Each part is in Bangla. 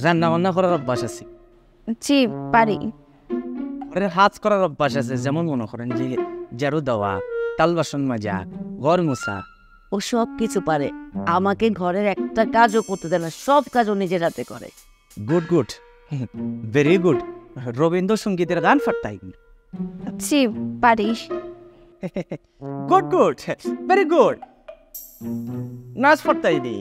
রান্না বান্না করার অভ্যাস আছে? জি পারি। ঘরের হাজ করার অভ্যাস আছে, যেমন মনে করেন যে ঝাড়ু দেওয়া, তাল বাসন মাজা, ঘর মোছা? ও সব কিছু পারে, আমাকে ঘরের একটা কাজও করতে দেয় না, সব কাজও নিজের হাতে করে। Good good, very good. রবীন্দ্রসঙ্গীতের গান ফাটাই? জি পারি। Good good, very good. নাচ ফাটাই দি।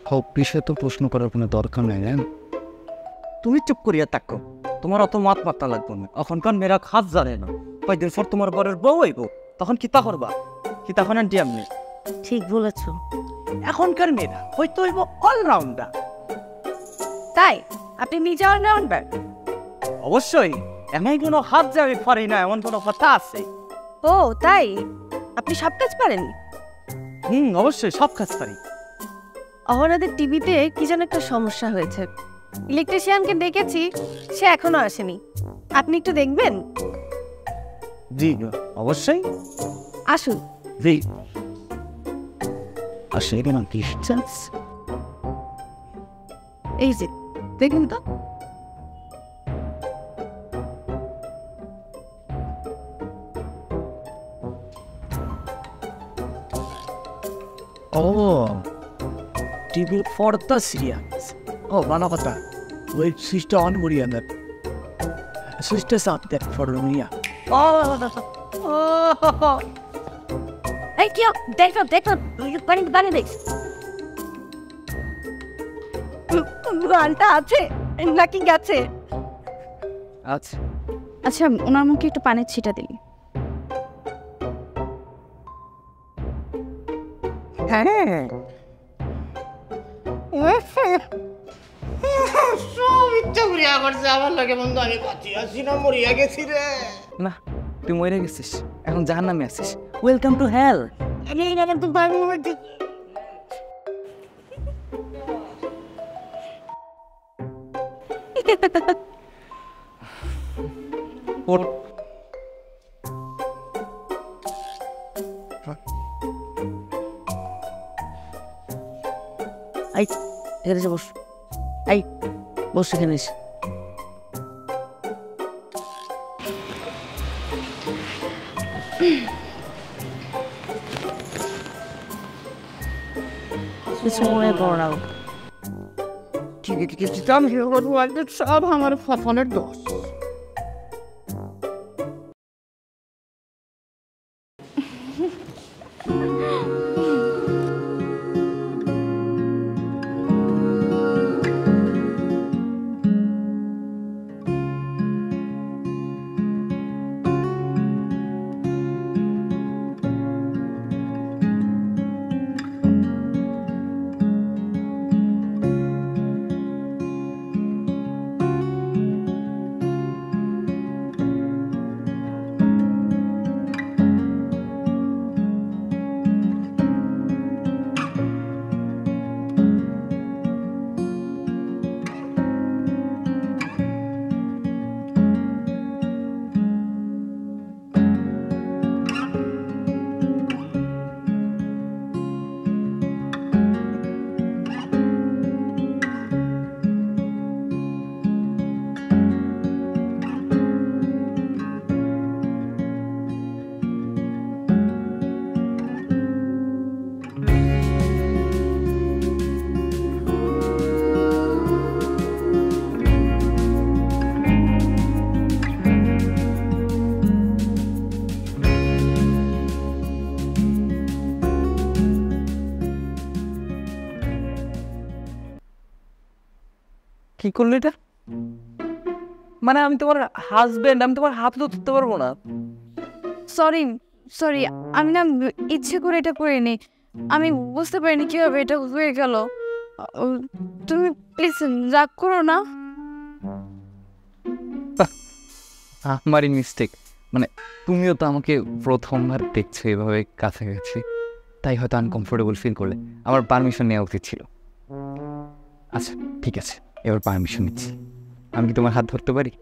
সব বিষয়ে তো প্রশ্ন করার কোনো দরকার নাই। তুমি চুপ করিয়া থাকো, তোমার অত মাত মাত্রা লাগবে না। এখনকার মেয়েরা খাস জানে না, কয়েকদিন পর তোমার বরের বউ হইব, তখন কিতা করবা? কিতা এখন আন্টি আপনি? ঠিক বলেছ। এখনকার মেয়েরা হয়তো হইব অলরাউন্ডার। তাই আপনি নিজে অলরাউন্ডার? অবশ্যই, এমন কোনো হাত যাবে পারি না এমন কোনো কথা আছে? ও তাই, আপনি সব কাজ পারেন? অবশ্যই সব কাজ পারি। অহনাদের টিভিতে কি যেন একটা সমস্যা হয়েছে, ইলেকট্রিশিয়ানকে ডেকেছি, সে এখনো আসেনি। আপনি একটু দেখবেন? জি অবশ্যই, আসুন। জি। আসলে না ডিস্টেন্স এই যে দেখুন তো। ও, টিভির পর্দা সিরিয়াল। ও ভালো কথা, ওই সুইচটা অন করিয়া দেন, সুইচটা চাপ দেন ফটোনিয়া। এই কি দেখো দেখো, পানি পানি দেখ। গানটা আছে নাকি গেছে? আচ্ছা আচ্ছা, ওনার মুখে একটু পানির ছিটা দিন। হ্যাঁ, সব ইচ্ছা করিয়া করছে আমার লাগে বন্ধু, আমি বাঁচি আছি না মরিয়া গেছি রে। না তুই মরে গেছিস, এখন জাহান্নামে আছিস। Welcome to hell. আমি আমার তো ভাই মধ্যে এই এখানে এসে বস, এই বস এখানে এসে। কিছু মনে করো না। ঠিক আছে, আমি সব আমার ফসলের দোষ। কি করলো এটা? মানে আমি তোমার হাজবেন্ড, আমি তোমার হাত ধরতে পারবো না? সরি সরি, আমি না ইচ্ছে করে এটা করিনি, আমি বুঝতে পারিনি কিভাবে এটা হয়ে গেল। তুমি প্লিজ রাগ করো না। আমারই মিস্টেক। মানে তুমিও তো আমাকে প্রথমবার দেখছো এভাবে কাছাকাছি, তাই হয়তো আনকমফোর্টেবল ফিল করলে। আমার পারমিশন নেওয়া উচিত ছিল। আচ্ছা ঠিক আছে, এবার পারমিশন নিচ্ছি। আমি কি তোমার হাত ধরতে পারি?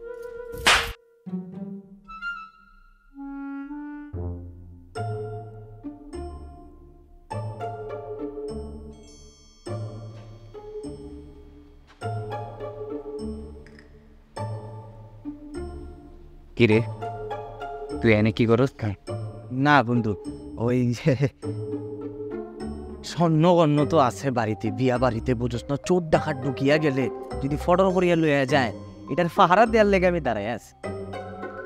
কি রে, তুই এনে কি করস? না বন্ধু, ওই স্বর্ণগণ্য তো আছে বাড়িতে, বিয়া বাড়িতে বুঝোস না, চোর ডাকাত ঢুকিয়া গেলে যদি ফটর করিয়া লইয়া যায়, এটার পাহারা দেওয়ার লেগে আমি দাঁড়াই আছি।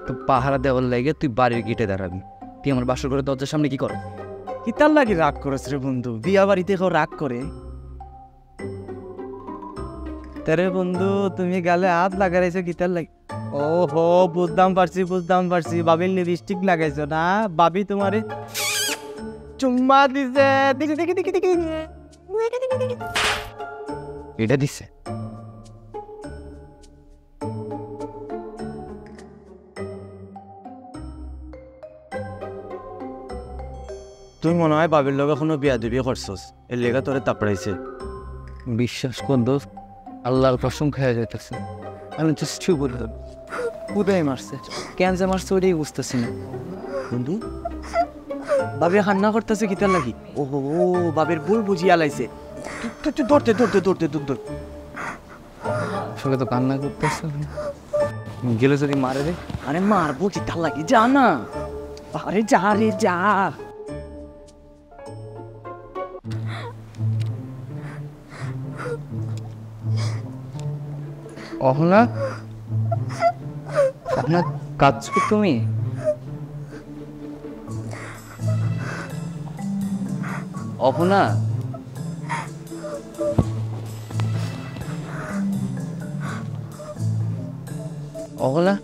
তো পাহারা দেওয়ার লাগে তুই বাড়ির গেটে দাঁড়াবি, তুই আমার বাসর ঘরে দরজার সামনে কি কর? কি তার লাগি রাগ করেছ রে বন্ধু? বিয়া বাড়িতে কেউ রাগ করে? তারে বন্ধু তুমি গালে হাত লাগাইছো কি তার লাগি? ও হো, বুঝতাম পারছি, বাবির লিপস্টিক লাগাইছো না? বাবি তোমারে চুম্মা দিছে, দেখি এটা দিছে? তুই মনে হয় বাবির লগে এখনো বিয়া দিবি করছস, এর লেগা তোরে তাপড়াইছে। বিশ্বাস কর দোস্ত, আল্লাহর কসম খাওয়া যাইতেছে, আমি জাস্ট বললাম কোথায় মারছে, কেন যে মারছে ওইটাই বুঝতেছি না। বন্ধু বাবি কান্না করতেছে কি তার লাগি? ও হো, বাবির ভুল বুঝিয়া লাইছে। তুই ধরতে আসলে তো কান্না করতেছে, গেলে যদি মারে রে। আরে মারবো কি তার লাগি, যা না। আরে যা রে যা। অহনা, আপনার কাজ তুমি? অহনা, অহনা,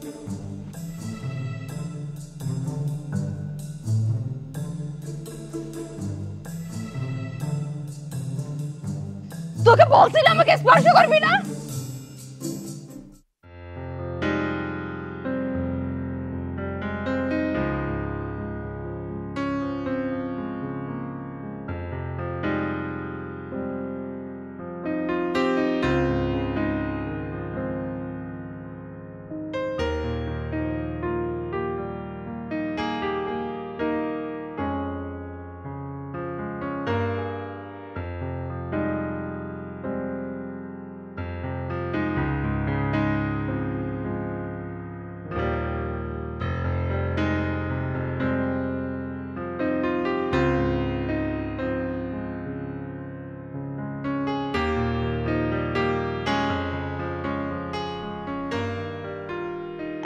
তোকে বলছিলাম আমাকে স্পর্শ করবি না।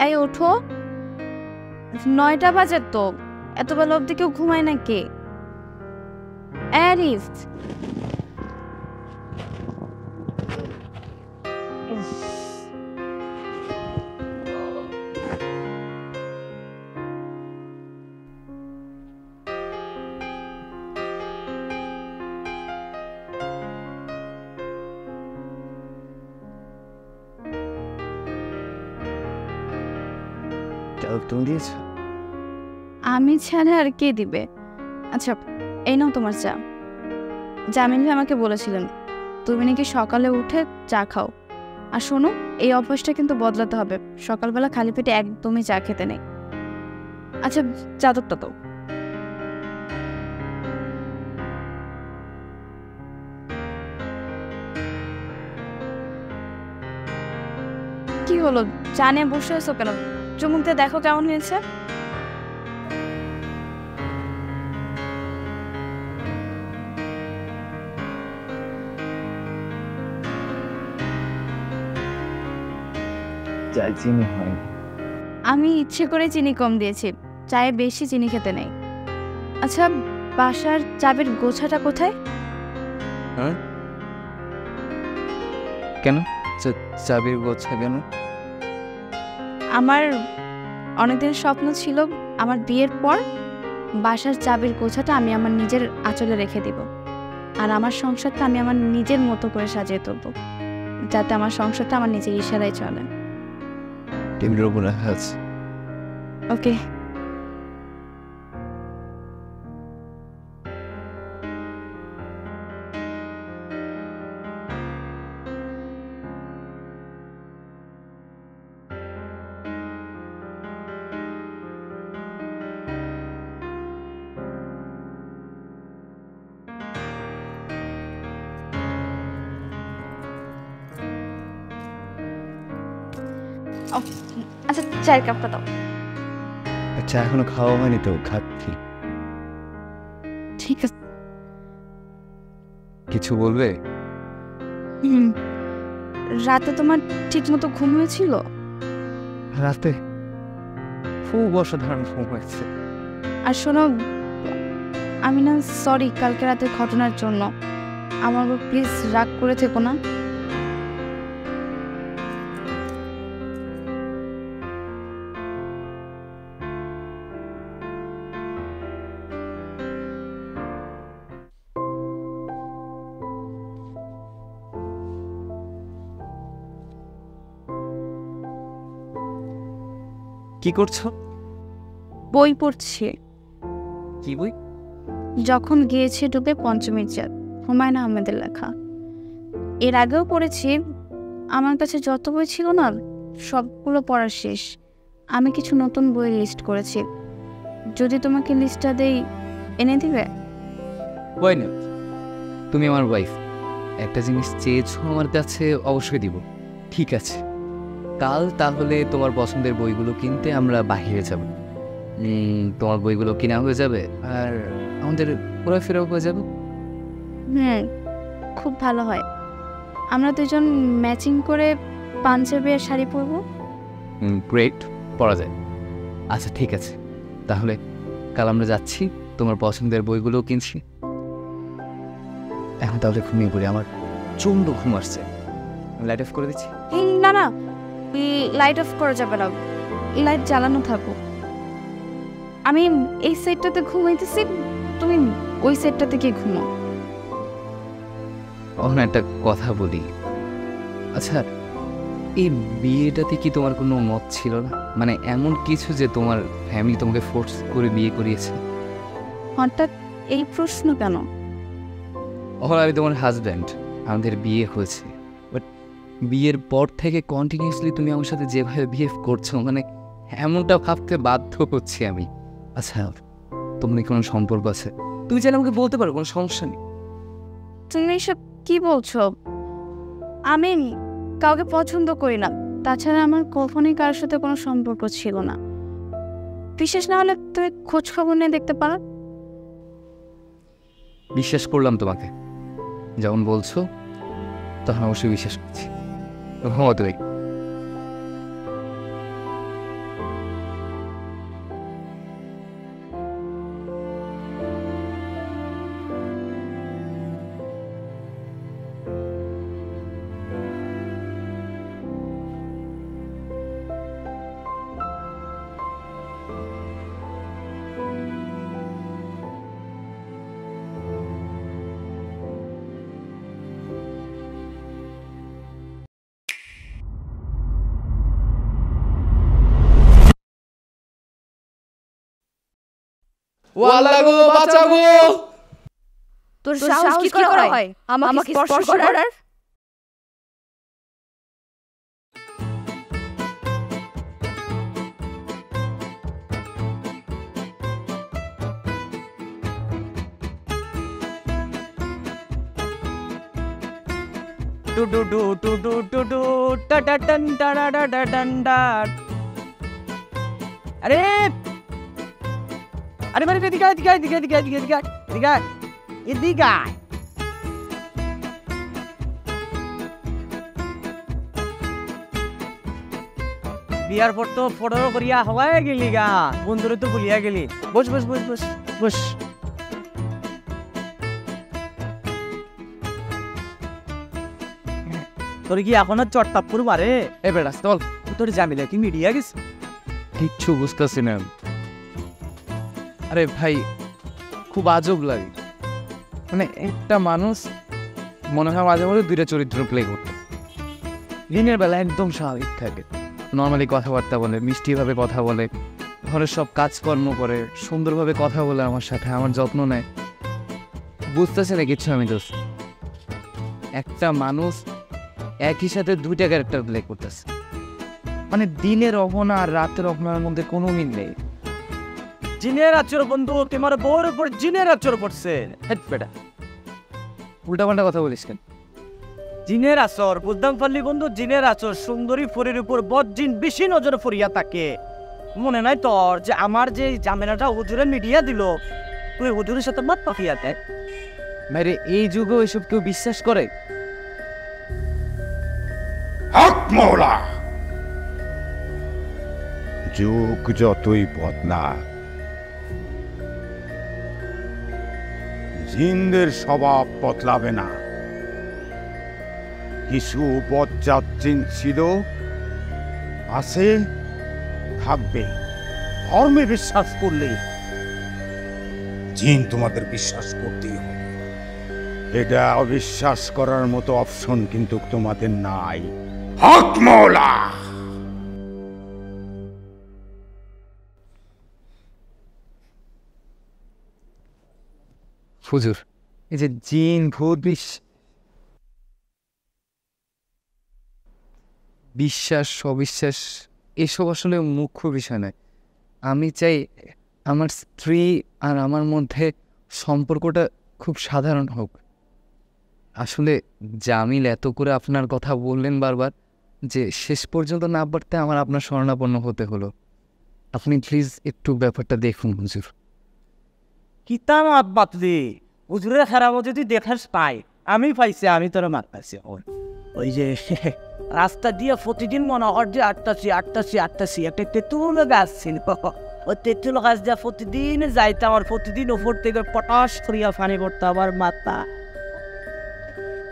এই ওঠো, 9টা বাজে তো, এত বেলা অব্দি কেউ ঘুমায় নাকি? আরিফ, তুমি দিয়েছ? আমি ছাড়া আর কে দিবে? আচ্ছা এই নাও তোমার চা। জামিল ভাই আমাকে বলেছিলেন তুমি নাকি সকালে উঠে চা খাও। আর শোনো, এই অভ্যাসটা কিন্তু বদলাতে হবে, সকালবেলা খালি পেটে একদমই চা খেতে নেই। আচ্ছা চাদরটা তো। কি হলো, চা নিয়ে বসে আছো কেন? চুমুকতে দেখো কেমন হয়েছে। চিনি হয়, আমি ইচ্ছে করে চিনি কম দিয়েছি, চায়ে বেশি চিনি খেতে নেই। আচ্ছা বাসার চাবির গোছাটা কোথায়? হ্যাঁ কেন চাবির গোছা কেন? আমার অনেকদিন স্বপ্ন ছিল আমার বিয়ের পর বাসার চাবির গোছাটা আমি আমার নিজের আঁচলে রেখে দিব, আর আমার সংসারটা আমি আমার নিজের মতো করে সাজিয়ে তুলব, যাতে আমার সংসারটা আমার নিজের ইশারায় চলে। টেবিলের উপর রাখা আছে। ওকে। আচ্ছা চায়ের কাপটা দাও। চা এখনো খাওয়া হয়নি তো, খাচ্ছি। ঠিক আছে। কিছু বলবে? রাতে তোমার ঠিক মতো ঘুম হয়েছিল? রাতে খুব অসাধারণ ঘুম হয়েছে। আর শোনো, আমি না সরি কালকে রাতের ঘটনার জন্য। আমার উপর প্লিজ রাগ করে থেকো না। কি করছো? বই পড়ছি। কি বই? যখন গিয়েছে ডুবে পঞ্চমীর চাঁদ, হুমায়ুন আহমেদের লেখা। এর আগেও পড়েছি। আমার কাছে যত বই ছিল না সবগুলো পড়া শেষ। আমি কিছু নতুন বই লিস্ট করেছি, যদি তোমাকে লিস্টটা দেই এনে দিবে? Why not? তুমি আমার ওয়াইফ, একটা জিনিস চেয়েছো আমার কাছে, অবশ্যই দিব। ঠিক আছে, কাল তাহলে তোমার পছন্দের বইগুলো কিনতে আমরা বাইরে যাব। তোমার বইগুলো কেনা হয়ে যাবে আর আমাদের ঘোরাফেরাও হয়ে যাবে। খুব ভালো হয়। আমরা দুজন ম্যাচিং করে পাঞ্জাবি আর শাড়ি পরবো। গ্রেট, পড়া যায়। আচ্ছা ঠিক আছে, তাহলে কাল আমরা যাচ্ছি, তোমার পছন্দের বইগুলোও কিনছি। এখন তাহলে ঘুমিয়ে পড়ি, আমার প্রচণ্ড ঘুম আসছে। লাইট অফ করে দিচ্ছি। না না, লাইট অফ করা যাবে না, লাইট জ্বালানো থাকো। আমি এই সাইডটাতে ঘুমাইতেছি, তুমি ওই সাইডটাতে গিয়ে ঘুমাও। ওখানে একটা কথা বলি। আচ্ছা, এই বিয়েটাতে কি তোমার কোনো মত ছিল না? মানে এমন কিছু যে তোমার ফ্যামিলি তোমাকে ফোর্স করে বিয়ে করিয়েছে? হঠাৎ এই প্রশ্ন কেন? ওখানে আমি তোমার হাজব্যান্ড, আমাদের বিয়ে হয়েছে, বাট বিয়ের পর থেকে কন্টিনিউসলি তুমি আমার সাথে যেভাবে বিহেভ করছো, মানে এমনটা ভাবতে বাধ্য হচ্ছি আমি। আচ্ছা, তোমার কোনো সম্পর্ক আছে? তুমি চাইলে আমাকে বলতে পারো, কোনো সমস্যা নেই। তুমি এসব কি বলছো? আমি কাউকে পছন্দ করি না, তাছাড়া আমার কখনোই কারোর সাথে কোনো সম্পর্ক ছিল না। বিশেষ না হলে তুমি খোঁজ খবর নিয়ে দেখতে পারো। বিশ্বাস করলাম তোমাকে, যখন বলছো তখন অবশ্যই বিশ্বাস করছি। ঘুমাতে দেখ। ওয়াল্লাহ গো, বাঁচাও গো। তোর সাহস কি করে হয় আমাকে স্পর্শ করার? টু টু টু টু টু টু টু টা টা টান টা টা টা টা টান টা। আরে আরে মানে এদিকে এদিকে এদিকে এদিকে এদিকে এদিকে এদিকে এদিকে। বিয়ার পর তো ফটো করিয়া হওয়াই গেলি গা, বন্ধুরে তো ভুলিয়া গেলি। বস বস বস বস বস। তোর কি এখনো চট্টাপুর মারে? এ বেড়া চল। তোর জামিলা কি মিডিয়া গেছে? কিচ্ছু বুঝতেছি না। আরে ভাই, খুব আজব লাগে, মানে একটা মানুষ মনে হয় মাঝে মাঝে দুইটা চরিত্র প্লে করতে। দিনের বেলা একদম স্বাভাবিক থাকে, নর্মালি কথাবার্তা বলে, মিষ্টিভাবে কথা বলে, ঘরের সব কাজকর্ম করে, সুন্দরভাবে কথা বলে আমার সাথে, আমার যত্ন নেয়। বুঝতেছে না কিচ্ছু আমি। দোস্ত, একটা মানুষ একই সাথে দুইটা ক্যারেক্টার প্লে করতেছে, মানে দিনের অহনা আর রাতের অহনার মধ্যে কোনো মিল নেই। জিনের আচর বন্ধু, তোমার বউর উপর জিনের আচর পড়ছে। হেট বেটা, উল্টাপাল্টা কথা বলিস কেন? জিনের আচর বুঝতাম পারলি বন্ধু, জিনের আচর। সুন্দরী ফরির উপর বদ জিন বেশি নজর ফরিয়া থাকে। মনে নাই তোর যে আমার যে জামেলাটা হুজুরে মিডিয়া দিল, তুই হুজুরের সাথে মাত পাকিয়া দেয়। ভাইরে এই যুগেও এসব কেউ বিশ্বাস করে? হক মওলা, যুগ যতই বদলা, জিনদের স্বভাব বদলাবে না। কিছু বজ্জাত জিন ছিল, আছে, থাকবে। ধর্মে বিশ্বাস করলে জিন তোমাদের বিশ্বাস করতেই হবে। এটা অবিশ্বাস করার মতো অপশন কিন্তু তোমাদের নাই। হক মওলা। হুজুর, এই যে জিন ভূত বিশ্বাস অবিশ্বাস এসব আসলে মুখ্য বিষয় নয়। আমি চাই আমার স্ত্রী আর আমার মধ্যে সম্পর্কটা খুব সাধারণ হোক। আসলে জামিল এত করে আপনার কথা বললেন বারবার যে শেষ পর্যন্ত না পারতে আমার আপনার শরণাপন্ন হতে হলো। আপনি প্লিজ একটু ব্যাপারটা দেখুন হুজুর। কিতা মাত বাতলি, হুজুরের খারাপ যদি দেখাস পাই, আমি পাইছি, আমি তোর মাত পাইছি। ওই যে রাস্তা দিয়ে প্রতিদিন মনে হয় যে আটটাছি একটা তেঁতুল গাছ ছিল, ওই তেঁতুল গাছ দিয়ে প্রতিদিন যাইতাম, আর প্রতিদিন ওপর থেকে পটাশ করিয়া পানি পড়তো আমার মাথা।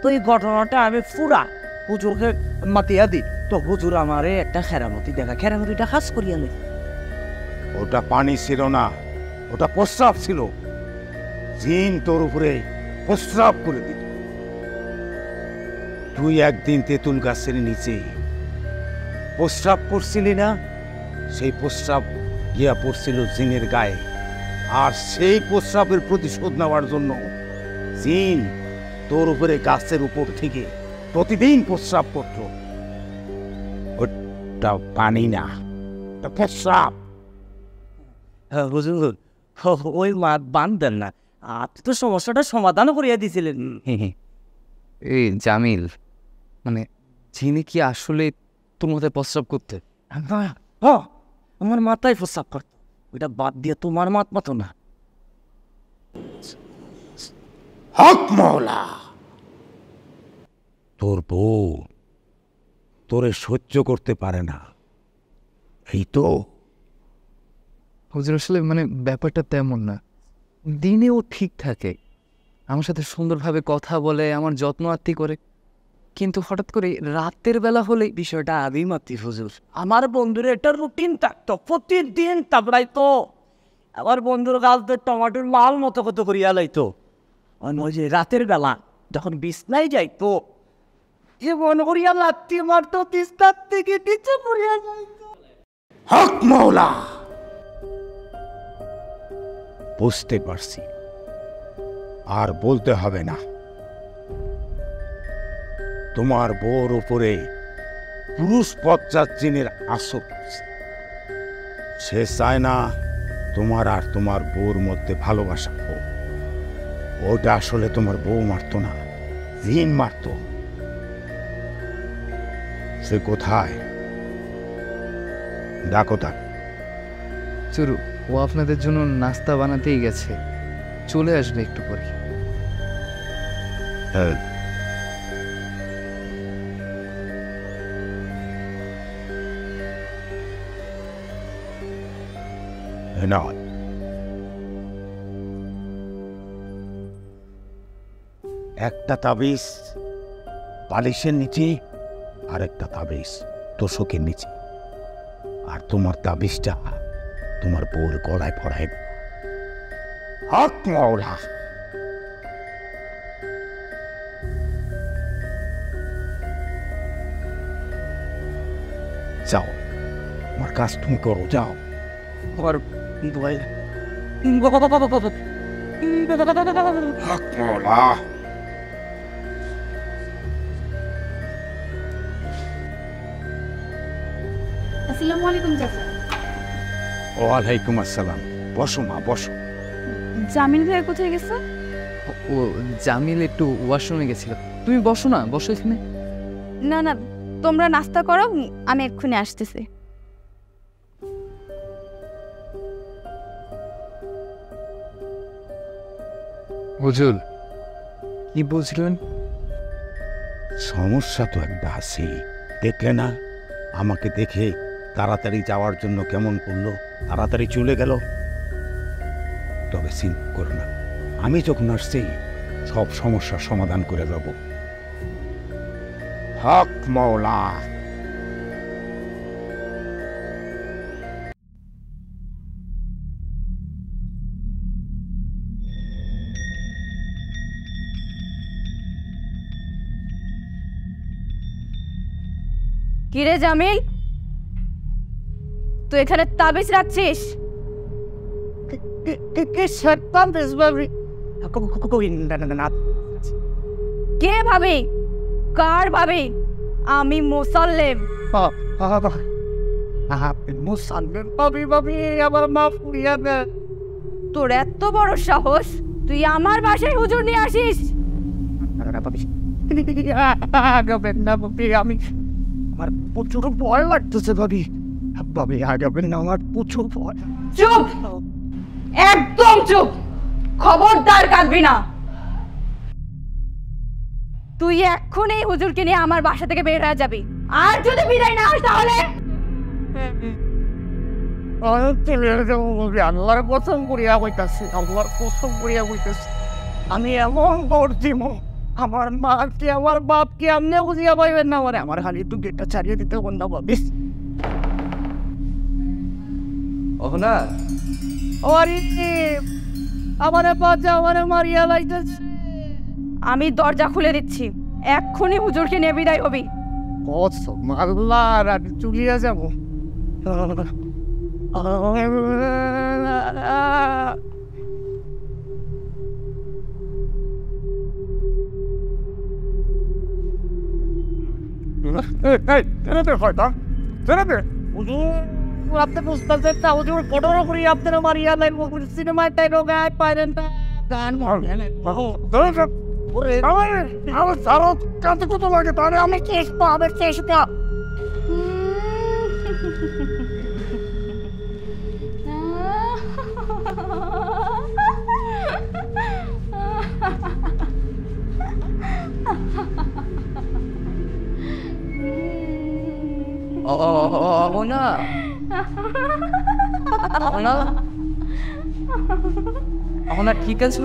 তো এই ঘটনাটা আমি পুরা হুজুরকে মাতিয়া দিই, তো হুজুর আমারে একটা খেরামতি দেখা, খেরামতিটা খাস করিয়া নেই। ওটা পানি ছিল না, ওটা প্রস্রাব ছিল। জিন তোর উপরে প্রস্রাব করে দিল। তুই একদিন তেঁতুল গাছের নিচে প্রস্রাব করছিলি না, সেই প্রস্রাব গিয়া পড়ছিল জিনের গায়ে, আর সেই প্রস্রাবের প্রতিশোধ নেওয়ার জন্য জিন তোর উপরে গাছের উপর থেকে প্রতিদিন প্রস্রাব করত। ওটা পানি না, ওটা প্রস্রাব। হুজুর ওই মাত বান দেন না, আপনি তো সমস্যাটা সমাধানও করিয়া দিছিলেন। এই জামিল, মানে জিনে কি আসলে তোর মধ্যে প্রস্রাব করতে? আমার মাথায় প্রস্রাব করতো, ওইটা বাদ দিয়ে তোমার মাত মতো না। হক মওলা, তোর বউ তোরে সহ্য করতে পারে না, এই তো। হুজুর আসলে মানে ব্যাপারটা তেমন না। দিনেও ঠিক থাকে, আমার সাথে সুন্দরভাবে কথা বলে, আমার যত্ন আত্তি করে, কিন্তু হঠাৎ করে রাতের বেলা হলেই বিষয়টা আমি মাতি হুজুর। আমার বন্ধুর একটা রুটিন থাকতো, প্রতিদিন তাবড়াইতো। আমার বন্ধুর গাছতে টমাটোর লাল মতো কত করিয়া লাইতো। ওই যে রাতের বেলা যখন বিছনায় যাইতো, এমন করিয়া লাত্তি মারতো, বিছনার থেকে নিচে পড়িয়া যাইতো। হক মওলা, বুঝতে পারছি, আর বলতে হবে না। তোমার বউর উপরে পুরুষ বজ্জাত জিনের আসর। সে চায় না তোমার আর তোমার বউর মধ্যে ভালোবাসা হোক। ওটা আসলে তোমার বউ মারতো না, জিন মারতো। সে কোথায়? ডাকো তাকে। চুরু, ও আপনাদের জন্য নাস্তা বানাতেই গেছে, চলে আসবে একটু পরে। হ্যাঁ, নাও। একটা তাবিজ বালিশের নিচে, আর একটা তাবিজ তোষকের নিচে, আর তোমার তাবিজটা তোমার বউর গলায় পড়াইব। হক মওলা। যাও, আমার কাজ তুমি করো, যাও। আমার দোয়াই হক মওলা। আসসালামু আলাইকুম চাচা। ওয়ালাইকুম আসসালাম। বসো মা, বসো। জামিল ভাই কোথায় গেছে? ও জামিল একটু ওয়াশরুমে গেছিল। তুমি বসো না, বসো এখানে। না না, তোমরা নাস্তা করো, আমি এক্ষুনি আসতেছি। হুজুর কি বলছিলেন? সমস্যা তো একটা আছে, দেখলে না আমাকে দেখে তাড়াতাড়ি যাওয়ার জন্য কেমন করলো, তাড়াতাড়ি চলে গেল। তবে চিন্তা করো না, আমি যখন আসছি সব সমস্যার সমাধান করে দেব। হক মওলা। কিরে জামিল, তুই এখানে তাবিজ রাখছিস? কে ভাবি? কার ভাবি? আমি মুসাল্লেম। তোর এত বড় সাহস, তুই আমার বাসায় হুজুর নিয়ে আসিস? আমি আমার প্রচুর ভয় লাগতেছে ভাবি। ভাবি আগাবেন না, আমার প্রচুর ভয়। চুপ, একদম চুপ, খবরদার কাঁদবি না। তুই এক্ষুনি হুজুরকে নিয়ে আমার বাসা থেকে বের হয়ে যাবি, আর যদি বিদায় না হয় তাহলে আল্লাহর কসম করিয়া হইতাছে, আল্লাহর কসম করিয়া হইতাছে, আমি এমন দৌড় দিব আমার মাকে আমার বাপকে আপনি বুঝিয়া পাইবেন না। আমার খালি একটু গেটটা ছাড়িয়ে দিতে বন্ধা ভাবিস। না আমারে বাচ্চা আমারে মারিয়া লাইতেছে। আমি দরজা খুলে দিচ্ছি, এক্ষুনি হুজুরকে নিয়ে বিদায় হবি। কসম আল্লাহ, আমি চুলিয়া যাব। আপনি বুঝতেছেন না হুজুর, ঘটনা করি আপনারা মারিয়া লাগবো, সিনেমায় টাইলো গায়ে পাইলেন না, গান মারলেন। আমার সারা কাঁদতে কত লাগে, তাহলে আমি চেষ্টা হবে চেষ্টা। ঠিক আছে।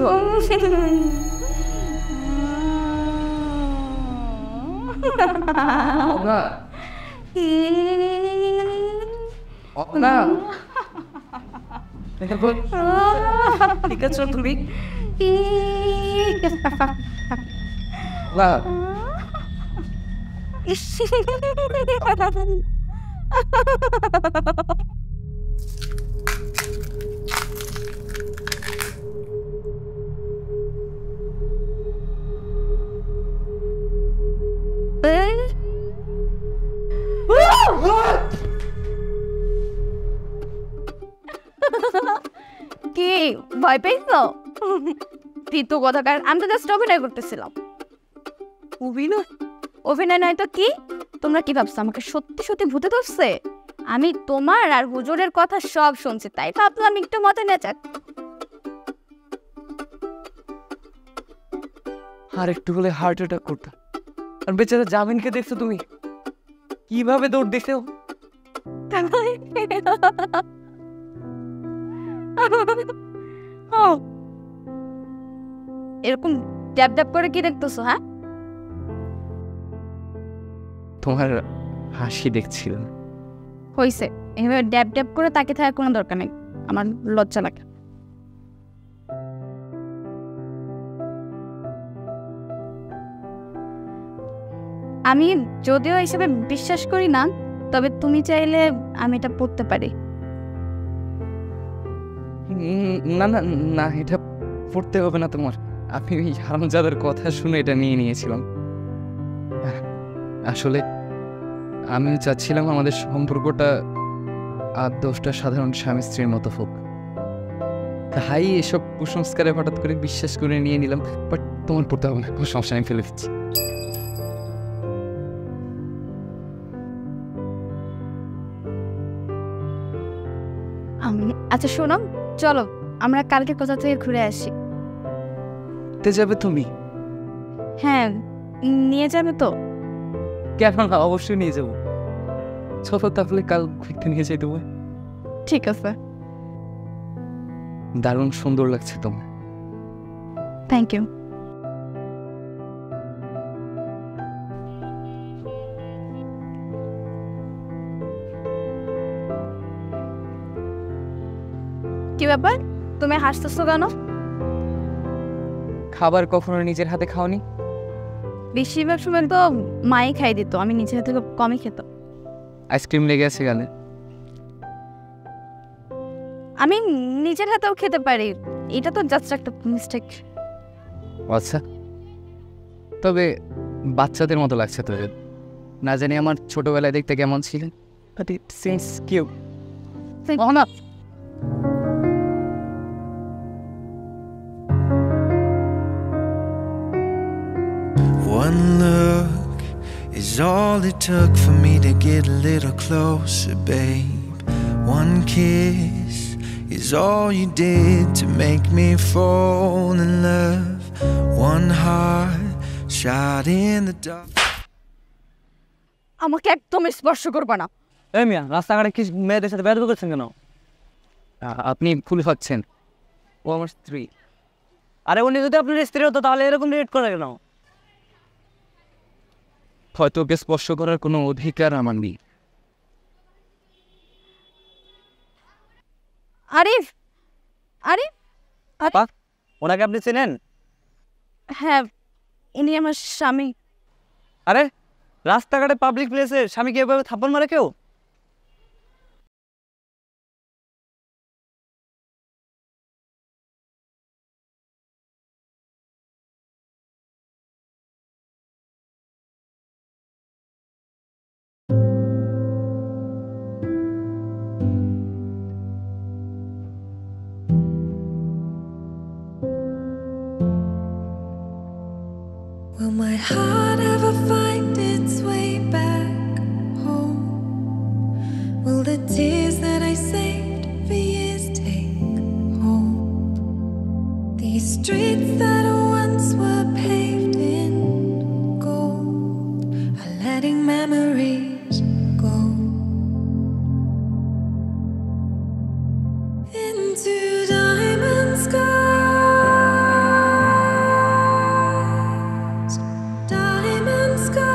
ঠিক আছে তুমি কি ভয় পেয়েছো? পিতু কথাকার, আমি তো জাস্ট অভিনয় করতেছিলাম। অভিনয়? অভিনয় নয় তো কি? তোমরা কি ভাবছো আমাকে সত্যি সত্যি ভূতে ধরছে? আমি তোমার আর হুজুরের কথা সব শুনছি, তাই ভাবলাম একটু মজা নেওয়া যাক। আর একটু হলে হার্ট অ্যাটাক করতাম। আর বেচারা জামিনকে দেখছো তুমি কিভাবে দৌড় দিছে? এরকম ড্যাব ড্যাব করে কি দেখতেছো? হ্যাঁ, তোমার হাসি দেখছিলাম। হইছে, এভাবে ড্যাব ড্যাব করে তাকে থাকার কোনো দরকার নেই, আমার লজ্জা লাগে। আমি যদিও হিসেবে বিশ্বাস করি না, তবে তুমি চাইলে আমি এটা পড়তে পারি। না না না, এটা পড়তে হবে না তোমার। আমি ওই হারামজাদার কথা শুনে এটা নিয়ে নিয়েছিলাম। আসলে আমি চাচ্ছিলাম আমাদের সম্পর্কটা আর 10টা সাধারণ স্বামী স্ত্রীর মতো হোক। তাই এসব কুসংস্কারে হঠাৎ করে বিশ্বাস করে নিয়ে নিলাম। বাট তোমার পড়তে হবে না, কোনো সমস্যা নেই, ফেলে দিচ্ছি। আচ্ছা শোনো, চলো আমরা কালকে কোথা থেকে ঘুরে আসি। ঘুরতে যাবে তুমি? হ্যাঁ, নিয়ে যাবে তো? কেন না, অবশ্যই নিয়ে যাবো। চলো তাহলে কাল ঘুরতে নিয়ে যাই তোমায়। ঠিক আছে। দারুণ সুন্দর লাগছে তোমার। Thank you. কি ব্যাপার, তুমি হাসতেছো কেন? খাবার কখনো নিজের হাতে খাওনি? বেশিরভাগ সময় তো মাই খাই দিত, আমি নিজে হাতে খুব কমই খেতাম। আইসক্রিম লেগে আছে গালে। আমি নিজের হাতেও খেতে পারি, এটা তো জাস্ট একটা মিস্টেক। আচ্ছা, তবে বাচ্চাদের মতো লাগছে তো। না জানি আমার ছোটবেলায় দেখতে কেমন ছিলেন, বাট ইট সিমস কিউট। না, One look is all it took for me to get a little closer, babe. One kiss is all you did to make me fall in love. One heart shot in the dark. আমাকে একদম স্পর্শ করবে না। এই মিয়া, রাস্তাঘাটে কি মেয়েদের সাথে বেয়াদবি করছেন কেন? আপনি ভুল হচ্ছেন, ও আমার স্ত্রী। আরে উনি যদি আপনার স্ত্রী হতো তাহলে এরকম রিয়েট করে কেন? হয়তো ওকে স্পর্শ করার কোনো অধিকার আমার নেই। আরিফ, আরিফ, আপা, ওনাকে আপনি চেনেন? হ্যাঁ, ইনি আমার স্বামী। আরে রাস্তাঘাটে পাবলিক প্লেসে স্বামীকে এভাবে থাপ্পড় মারে কেউ? Will my heart ever find its way back home? Will the tears that I saved for years take hold? These streets that once were paved in gold are letting memories go into diamond skies, diamond skies,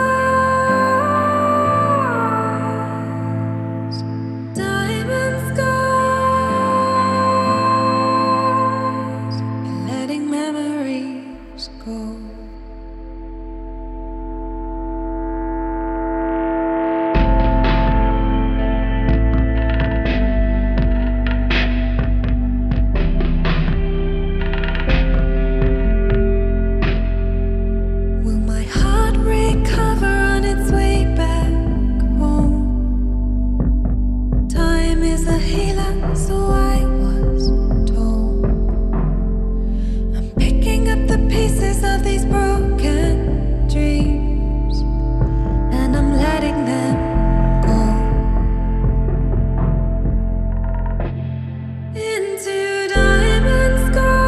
diamond skies, letting memories go. Will my heart recover on its way back home? Time is a healer, so I was told. I'm picking up the pieces of these broken dreams, and I'm letting them go into diamond skies,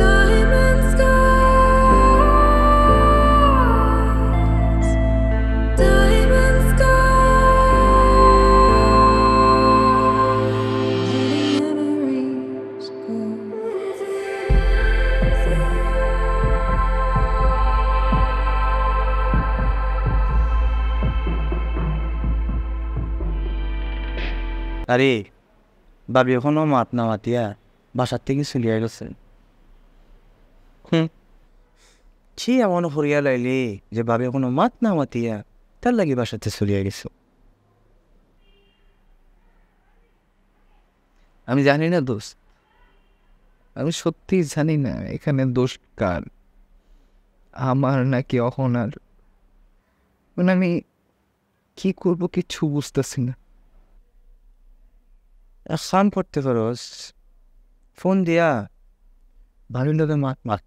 diamond skies, diamond skies, letting memories go. আরে ভাবি এখনো মাত না মাতিয়া বাসার থেকে চলিয়ে গেছে। ছি এমন হরিয়া লাইলি যে ভাবি এখনো মাত না মাতিয়া তার লাগি বাসাতে চলিয়ে গেছে। আমি জানি না দোষ, আমি সত্যি জানি না এখানে দোষ কার, আমার নাকি অহনার। মানে আমি কি করবো কিচ্ছু বুঝতেছি না। এক কাম করতে পারোস, ফোন দিয়া ভাবির লোকে মাত মাত।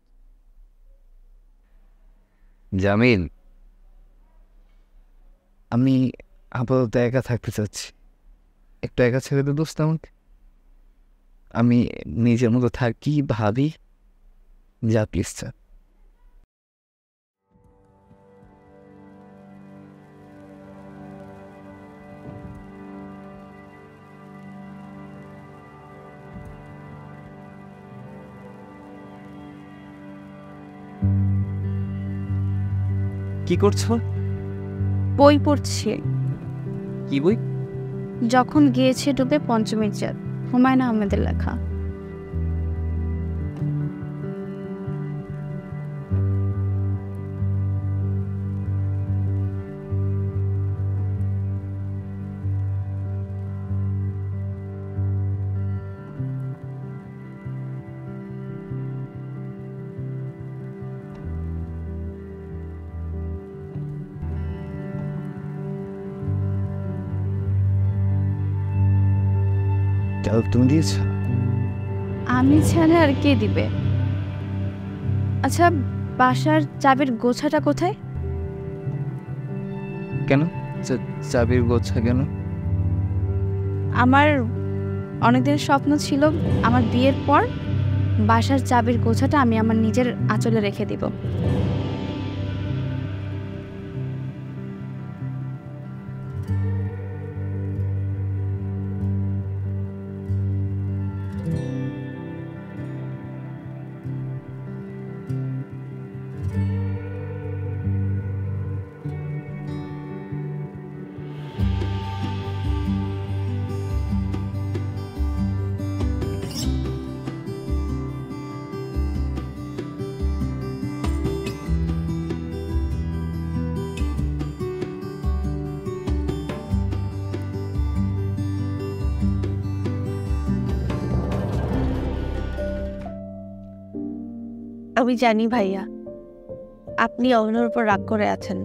জামিল, আমি আপাতত একা থাকতে চাচ্ছি, একটু একা ছেড়ে দে দোস্ত আমাকে। আমি নিজের মতো থাকি, ভাবি। যা প্লিজ চা। কি করছো? বই পড়ছি। কি বই? যখন গিয়েছে ডুবে পঞ্চমীর চাঁদ, হুমায়ুন আহমেদের লেখা। তুমি দিয়েছ? আমি ছাড়া আর কে দিবে? আচ্ছা, বাসার চাবির গোছাটা কোথায়? কেন চাবির গোছা কেন? আমার অনেকদিন স্বপ্ন ছিল আমার বিয়ের পর বাসার চাবির গোছাটা আমি আমার নিজের আঁচলে রেখে দিব। আমি জানি ভাইয়া, আপনি অহনার উপর রাগ করে আছেন।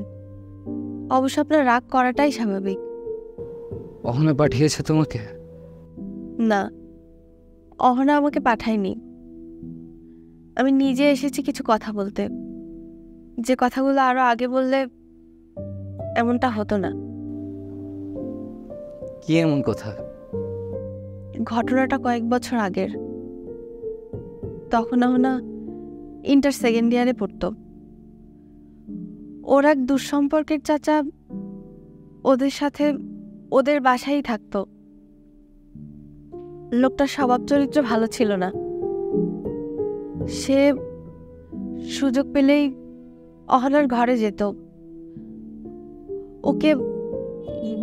অবশ্য আপনার রাগ করাটাই স্বাভাবিক। অহনা পাঠিয়েছে তোমাকে? না, অহনা আমাকে পাঠায়নি। আমি নিজে এসেছি কিছু কথা বলতে, যে কথাগুলো আরো আগে বললে এমনটা হতো না। কি এমন কথা? ঘটনাটা কয়েক বছর আগের। তখন অহনা ইন্টার সেকেন্ড ইয়ারে পড়তো। ওর এক দুঃসম্পর্কের চাচা ওদের সাথে ওদের বাসায় থাকতো। লোকটার স্বভাব চরিত্র ভালো ছিল না। সে সুযোগ পেলেই অহনার ঘরে যেত, ওকে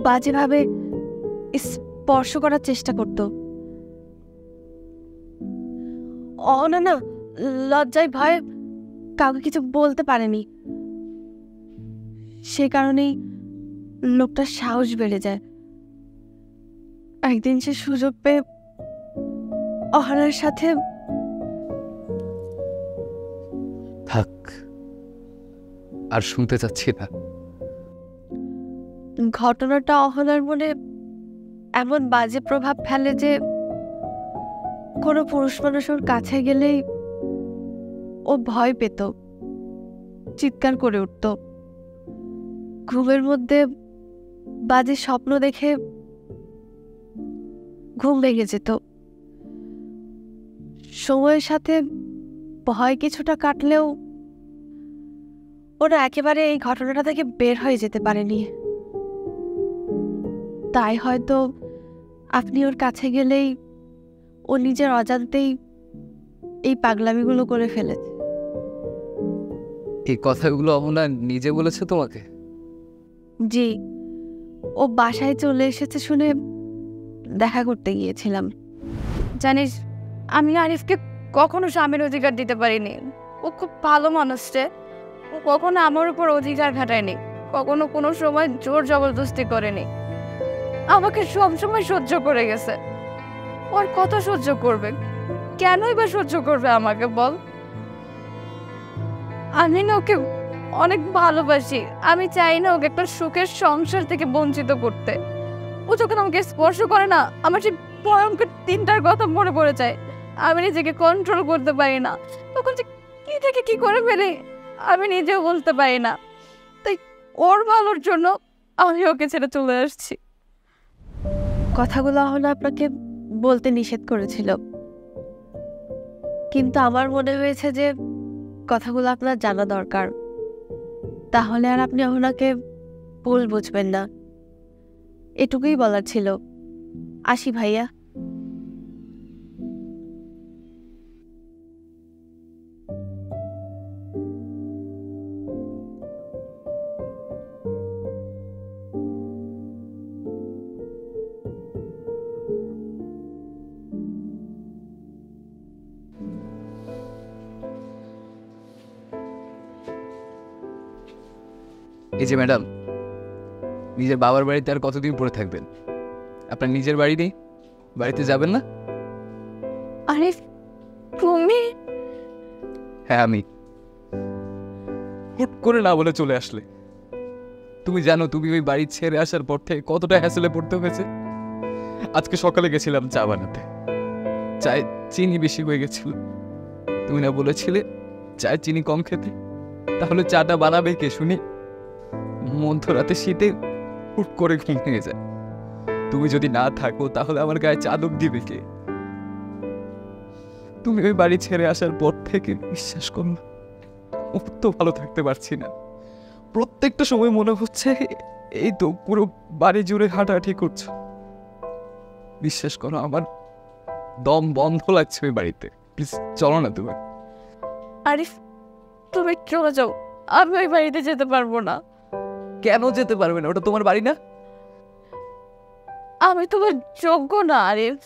বাজেভাবে স্পর্শ করার চেষ্টা করত। অহনা না লজ্জায় ভয়ে কাউকে কিছু বলতে পারেনি। সে কারণেই লোকটার সাহস বেড়ে যায়। একদিন সে সুযোগ পেয়ে অহনার সাথে। থাক, আর শুনতে চাচ্ছি না। ঘটনাটা অহনার মনে এমন বাজে প্রভাব ফেলে যে কোনো পুরুষ মানুষ ওর কাছে গেলেই ও ভয় পেত, চিৎকার করে উঠত। ঘুমের মধ্যে বাজে স্বপ্ন দেখে ঘুম ভেঙে যেত। সময়ের সাথে ভয় কিছুটা কাটলেও ওরা একেবারে এই ঘটনাটা থেকে বের হয়ে যেতে পারেনি। তাই হয়তো আপনি ওর কাছে গেলেই ও নিজের অজান্তেই এই পাগলামিগুলো করে ফেলেছে। এই কথাগুলো অহনা নিজে বলেছে তোমাকে? জি, ও বাসায় চলে এসেছে শুনে দেখা করতে গিয়েছিলাম। জানিস, আমি আরিফকে কখনো স্বামীর অধিকার দিতে পারিনি। ও খুব ভালো মানুষ রে। ও কখনো আমার উপর অধিকার খাটায়নি, কখনো কোনো সময় জোর জবরদস্তি করেনি। আমাকে সবসময় সহ্য করে গেছে। ওর কত সহ্য করবে? কেনই বা সহ্য করবে আমাকে বল? আমি না ওকে অনেক ভালোবাসি। আমি চাই না ওকে একটা সুখের সংসার থেকে বঞ্চিত করতে। ও যখন আমাকে স্পর্শ করে না, আমার সেই ভয়ঙ্কর তিনটার কথা মনে পড়ে যায়। আমি নিজেকে কন্ট্রোল করতে পারি না। তখন যে কি থেকে কি করে ফেলে আমি নিজেও বলতে পারি না। তাই ওর ভালোর জন্য আমি ওকে ছেড়ে চলে আসছি। কথাগুলো অহনা আপনাকে বলতে নিষেধ করেছিল, কিন্তু আমার মনে হয়েছে যে কথাগুলো আপনার জানা দরকার, তাহলে আর আপনি ওনাকে ভুল বুঝবেন না। এটুকুই বলার ছিল। আসি ভাইয়া। এই যে ম্যাডাম, নিজের বাবার বাড়িতে আর কতদিন পরে থাকবেন? আপনার নিজের বাড়ি নেই? বাড়িতে যাবেন না? আরে তুমি? হ্যাঁ আমি। হুট করে না বলে চলে আসলে। তুমি জানো তুমি ওই বাড়ি ছেড়ে আসার পর থেকে কতটা হ্যাসেলে পড়তে হয়েছে? আজকে সকালে গেছিলাম চা বানাতে, চায়ে চিনি বেশি হয়ে গেছিল। তুমি না বলেছিলে চায়ের চিনি কম খেতে? তাহলে চাটা বানাবে কে শুনি? মধ্যরাতে শীতে হুট করে ঘুম ভেঙে যায়। তুমি যদি না থাকো তাহলে আমার গায়ে চাদর দিবে কে? তুমি ওই বাড়ি ছেড়ে আসার পর থেকে বিশ্বাস করো তো ভালো থাকতে পারছি না। প্রত্যেকটা সময় মনে হচ্ছে এই তো পুরো বাড়ি জুড়ে হাঁটাহাঁটি করছো। বিশ্বাস করো আমার দম বন্ধ লাগছে ওই বাড়িতে। প্লিজ চলো না তুমি। আরিফ, তুমি চলে যাও, আমি ওই বাড়িতে যেতে পারবো না। কেন যেতে পারবে না? ওটা তোমার বাড়ি না? আমি তোমার যোগ্য না আরিফ।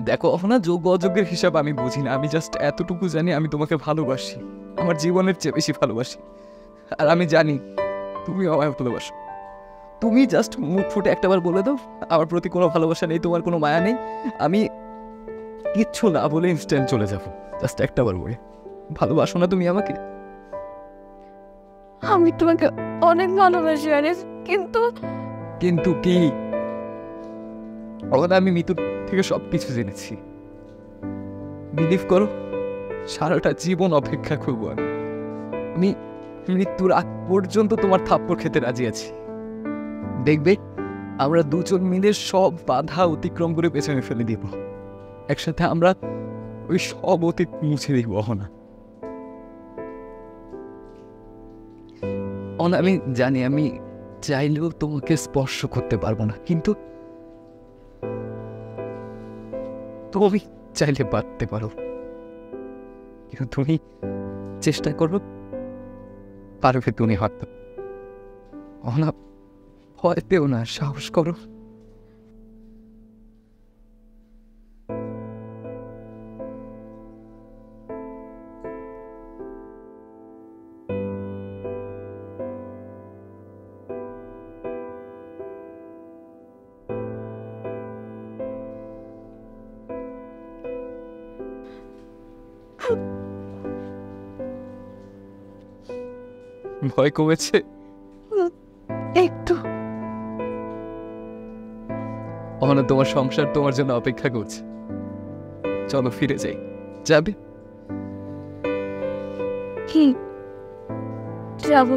দেখো না, যোগ্য অযোগ্যের হিসাব আমি বুঝি না। আমি জাস্ট এতটুকু জানি আমি তোমাকে ভালোবাসি, আমার জীবনের চেয়ে বেশি ভালোবাসি। আর আমি জানি তুমিও আমায় ভালোবাসো। তুমি জাস্ট মুখ ফুটে একটাবার বলে দাও আমার প্রতি কোনো ভালোবাসা নেই, তোমার কোনো মায়া নেই। আমি কিচ্ছু না বলে ইনস্ট্যান্ট চলে যাবো। জাস্ট একটাবার বলে ভালোবাসো না তুমি আমাকে? আমি তোমাকে অনেক ভালোবাসি আরিফ, কিন্তু কিন্তু কি? ওখানে আমি মৃত্যুর থেকে সবকিছু জেনেছি। বিলিভ করো, সারাটা জীবন অপেক্ষা করবো আমি মৃত্যুর আগ পর্যন্ত তোমার থাপ্পড় খেতে রাজি আছি। দেখবে আমরা দুজন মিলে সব বাধা অতিক্রম করে পেছনে ফেলে দিব। একসাথে আমরা ওই সব অতীত মুছে দিব। অহনা, আমি জানি আমি চাইলেও তোমাকে স্পর্শ করতে পারবো না, কিন্তু তুমি চাইলে পারতে পারো। কিন্তু তুমি চেষ্টা করো, পারবে তুমি হয়তো। অহনা, ভয় পেও না, সাহস করো। ভয় কমেছে একটু। অহনা, তোমার সংসার তোমার জন্য অপেক্ষা করছে। চলো ফিরে যাই। যাবে? কি যাবো?